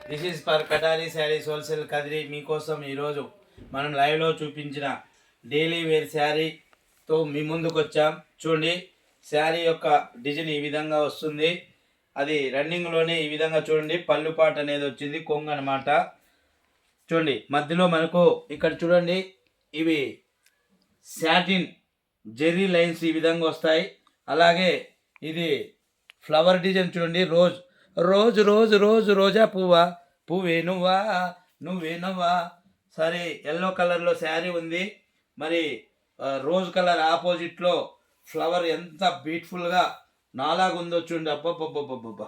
This is for కటారీ saris wholesale Kadiri. మీకోసం ఈరోజు మనం లైవ్లో చూపించిన డైలీ వేర్ శారీతో మీ ముందుకు వచ్చాం. చూడండి, శారీ యొక్క డిజైన్ ఈ విధంగా వస్తుంది. అది రన్నింగ్లోనే ఈ విధంగా చూడండి, పళ్ళుపాటు అనేది వచ్చింది, కొంగు అనమాట. చూడండి, మధ్యలో మనకు ఇక్కడ చూడండి, ఇవి శాటిన్ జెర్రీ లైన్స్ ఈ విధంగా వస్తాయి. అలాగే ఇది ఫ్లవర్ డిజైన్ చూడండి, రోజ్ రోజు రోజు రోజు రోజా పువ్వా, పువ్వే నువ్వా, నువ్వే నువ్వా. సరే, ఎల్లో కలర్లో శారీ ఉంది. మరి రోజ్ కలర్ ఆపోజిట్లో ఫ్లవర్ ఎంత బ్యూటిఫుల్గా నాలాగుందో చూడండి. అబ్బబ్బబ్బబ్బబ్బా,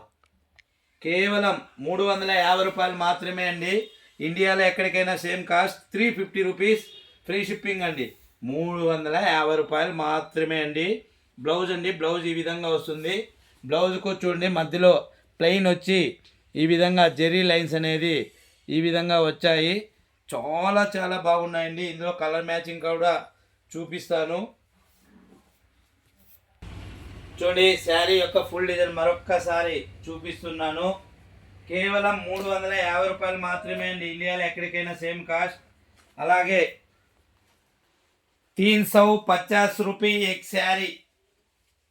కేవలం 350 రూపాయలు మాత్రమే అండి. ఇండియాలో ఎక్కడికైనా same cost 350 rupees, free shipping అండి. 350 రూపాయలు మాత్రమే అండి. బ్లౌజ్ అండి, బ్లౌజ్ ఈ విధంగా వస్తుంది. బ్లౌజ్కు చూడండి, మధ్యలో ప్లెయిన్ వచ్చి ఈ విధంగా జెర్రీ లైన్స్ అనేది ఈ విధంగా వచ్చాయి. చాలా చాలా బాగున్నాయండి. ఇందులో కలర్ మ్యాచింగ్ కూడా చూపిస్తాను. చూడండి, శారీ యొక్క ఫుల్ డిజైన్ మరొక్కసారి చూపిస్తున్నాను. కేవలం 350 రూపాయలు మాత్రమే అండి. ఇండియాలో ఎక్కడికైనా సేమ్ కాస్ట్. అలాగే 350 रुपये एक శారీ,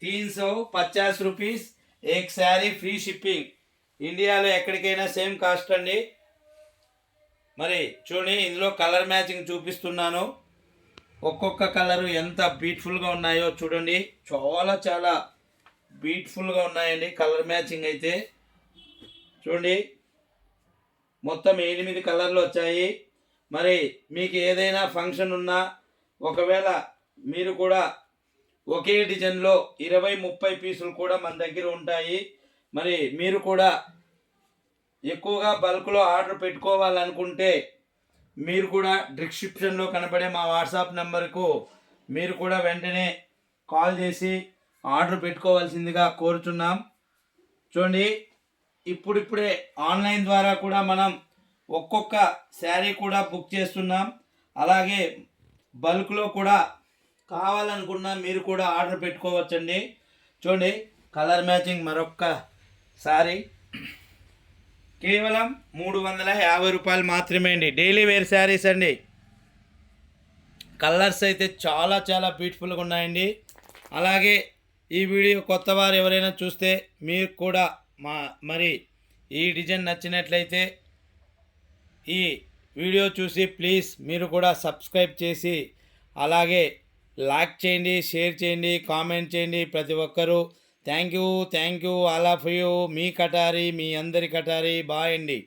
350 రూపీస్ ఏక్ శారీ, ఫ్రీ షిప్పింగ్. ఇండియాలో ఎక్కడికైనా సేమ్ కాస్ట్ అండి. మరి చూడండి, ఇందులో కలర్ మ్యాచింగ్ చూపిస్తున్నాను. ఒక్కొక్క కలరు ఎంత బ్యూటిఫుల్గా ఉన్నాయో చూడండి. చాలా చాలా బ్యూటిఫుల్గా ఉన్నాయండి కలర్ మ్యాచింగ్ అయితే. చూడండి, మొత్తం 8 కలర్లు వచ్చాయి. మరి మీకు ఏదైనా ఫంక్షన్ ఉన్నా, ఒకవేళ మీరు కూడా ఒకే డిజైన్లో 20-30 పీసులు కూడా మన దగ్గర ఉంటాయి. మరి మీరు కూడా ఎక్కువగా బల్క్లో ఆర్డర్ పెట్టుకోవాలనుకుంటే మీరు కూడా డిస్క్రిప్షన్లో కనబడే మా వాట్సాప్ నెంబర్కు మీరు కూడా వెంటనే కాల్ చేసి ఆర్డర్ పెట్టుకోవాల్సిందిగా కోరుచున్నాం. చూడండి, ఇప్పుడిప్పుడే ఆన్లైన్ ద్వారా కూడా మనం ఒక్కొక్క శారీ కూడా బుక్ చేస్తున్నాం. అలాగే బల్క్లో కూడా కావాలనుకున్నా మీరు కూడా ఆర్డర్ పెట్టుకోవచ్చండి. చూడండి, కలర్ మ్యాచింగ్ మరొక్కసారి కేవలం 350 రూపాయలు మాత్రమే అండి. డైలీ వేర్ శారీస్ అండి. కలర్స్ అయితే చాలా చాలా బ్యూటిఫుల్గా ఉన్నాయండి. అలాగే ఈ వీడియో కొత్త వారు ఎవరైనా చూస్తే మీరు కూడా మరి ఈ డిజైన్ నచ్చినట్లయితే ఈ వీడియో చూసి ప్లీజ్ మీరు కూడా సబ్స్క్రైబ్ చేసి అలాగే లైక్ చేయండి, షేర్ చేయండి, కామెంట్ చేయండి ప్రతి ఒక్కరూ. Thank you all of you. మీ కటారి, మీ అందరి కటారి. బాయ్ అండి.